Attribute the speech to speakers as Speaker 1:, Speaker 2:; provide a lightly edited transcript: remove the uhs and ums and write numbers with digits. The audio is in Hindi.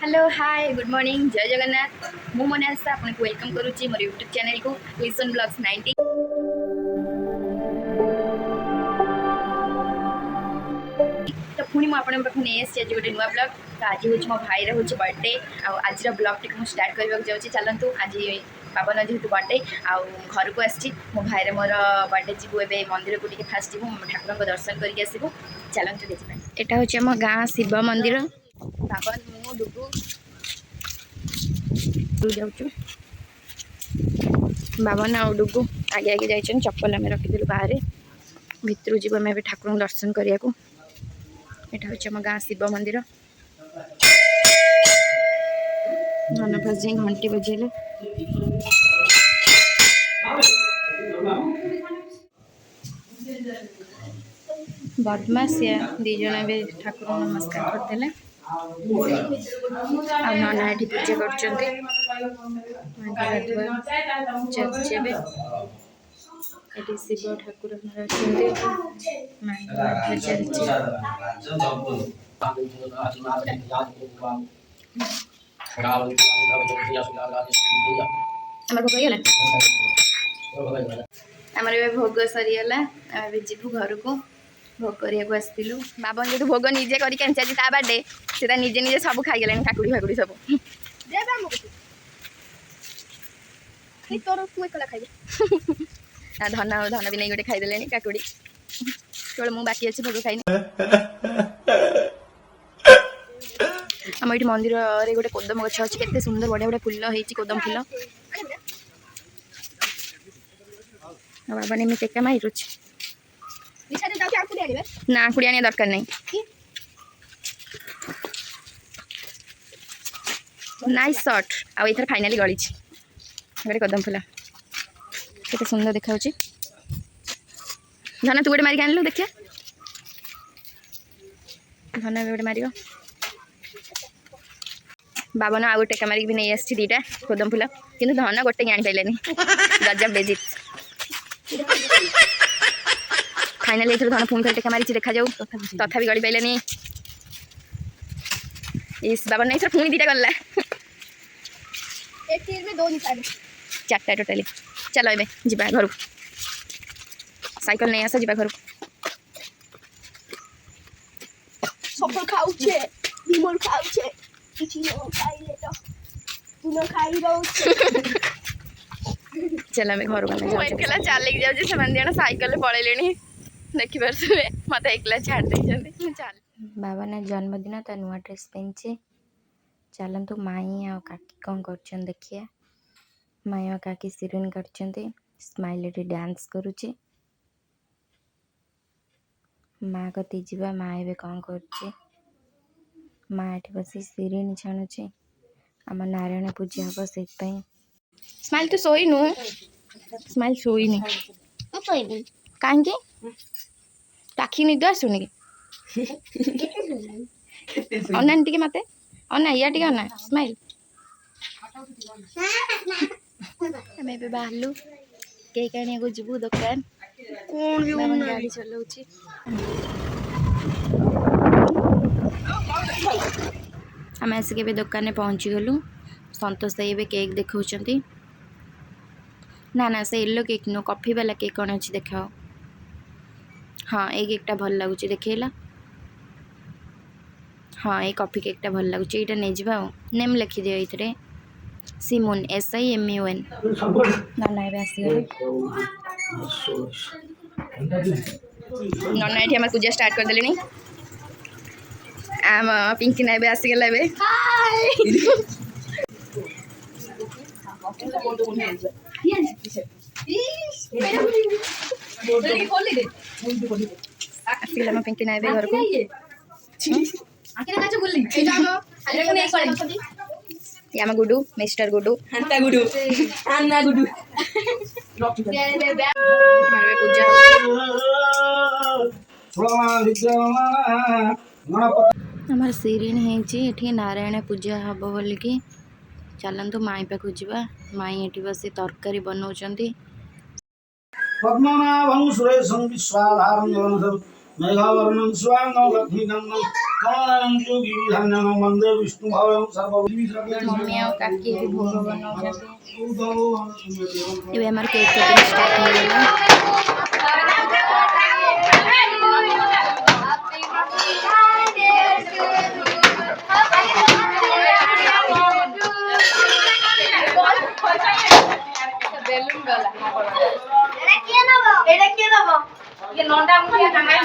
Speaker 1: हेलो हाय गुड मॉर्निंग जय जगन्नाथ मु मोनालिसा आपको वेलकम करुच्ची मोर यूट्यूब चैनल को लिसन ब्लॉग्स 90 तो पुणी मुझे पाखे नहीं आसी आज गोटे नुआ ब्लॉग तो आज हूँ मो भाई हूँ बर्थडे आज ब्लॉग टी मुझे स्टार्ट करने जाऊँगी चलतु आज बाबन जेहतु बर्थडे घर को आसी मो भाई मोर बर्थडे जीवु ए मंदिर को फास्ट जीवु ठाकुर को दर्शन करके आसबू चलतु देखिए यहाँ हूँ आम गाँ शिव मंदिर बाबन मु डुगु जाऊँ बाबन आ डुगु आगे आगे जाइए चप्पल आम रखीदे बाहर भितर जीव आम ठाकुर दर्शन करने को यहाँ हूँ आम गाँ शिव मंदिर मन फस जाए घंटी बजेले बदमाशिया दीज ठाकुर नमस्कार करते नना ये पूजा कर शिव ठाकुर आमर भोग सरीगला जीवु घर को भोग करने आसलु बाबन जो भोग निजे करके बार्डे से निजे निजे सब खाई गले काकुड़ी फाकुड़ी सब धन धन भी नहीं गोटे खाईदे काकुड़ी केवल मु बाकी अच्छी भोग खाई आम ये मंदिर रे गोटे कोदम गछ अच्छी केते सुंदर बढ़िया बढ़िया फुल होती कोदम फुल बाबा ने टेका मार ना कुड़ी आने दरकार नहीं नाइस शॉट आ इथर फाइनली गली गोटे कदम फुल केते सुंदर देखा धन तू गोटे मारिक आनलु देखिए धन गोटे मार बाबन आ टेका मारिक भी नहीं आसी दीटा कदम फुल कि धन गोटे आनी पाइलानी गजब बेजित फाइनली धन पुणी थे टेका मारी देखा जाऊ तथा भी गड़ी पाइलानी इस बाबा नहीं पुणी दीटा गला चार्टा टोटाली चलो ए जा घर साइकिल नहीं आस जा घर चल आम घर को चलिक जाऊँ साइकिल पलैले देखिपे मत एकला छाड़ चल बाबा ना जन्मदिन तो नुआ ड्रेस पहनचे चलतु माई आ काकी कौन कर देखिए माई आ काकी सिरिन कर स्माइल डांस करुचे माँ कती जा माँ ए कौन कर माँ ये बस सिरिन छाणुचे आम नारायण पूजा हम से स्माइल तो सोईनु स्माइल सोईनी कहीं टाखी निद आसुनि अना टे मत अना या टे अना स्माइल आम बाहरलु केक आने को जीवु दुकान गाड़ी चलाऊ आम आसिक दुकान पहुँची गलु संतोष भाई केक देखा ना ना से येलो केक नो कॉफी वाला केक कौन अच्छी देखाओ हाँ ये केकटा भल लगुच देखला हाँ ये कॉफी केकटा भल लगुच ये नहीं जा नेम लिखि दियो ये सिमुन SIMUN नना ये आसगले नना ये पूजा स्टार्ट कर देले आम पिंकी ना आसगला आसगला पिंकी ना घर को आम गुडू मिस्टर गुडू गुडू गुडू पूजा आमर सिरिन है नारायण पूजा हम बोलिकी चलतु माई पाक जा माई ये बस तरकारी बनाऊँ
Speaker 2: पद्मनाभं सुरेशं विश्वाधारं मेघावर्णं स्वांगं लक्ष्मीकान्तं कमलानंदो गिरिधान्यं वन्दे विष्णुभावं सर्वभूतैः
Speaker 1: मम्मी और काकी भी भोग बनाउछथि
Speaker 2: सर्वभूतैः
Speaker 1: एबे हमर केक कटिंग स्टार्ट हो गेल बेलून गला एटा के दबो ये नोंडा मुखिया टांगाई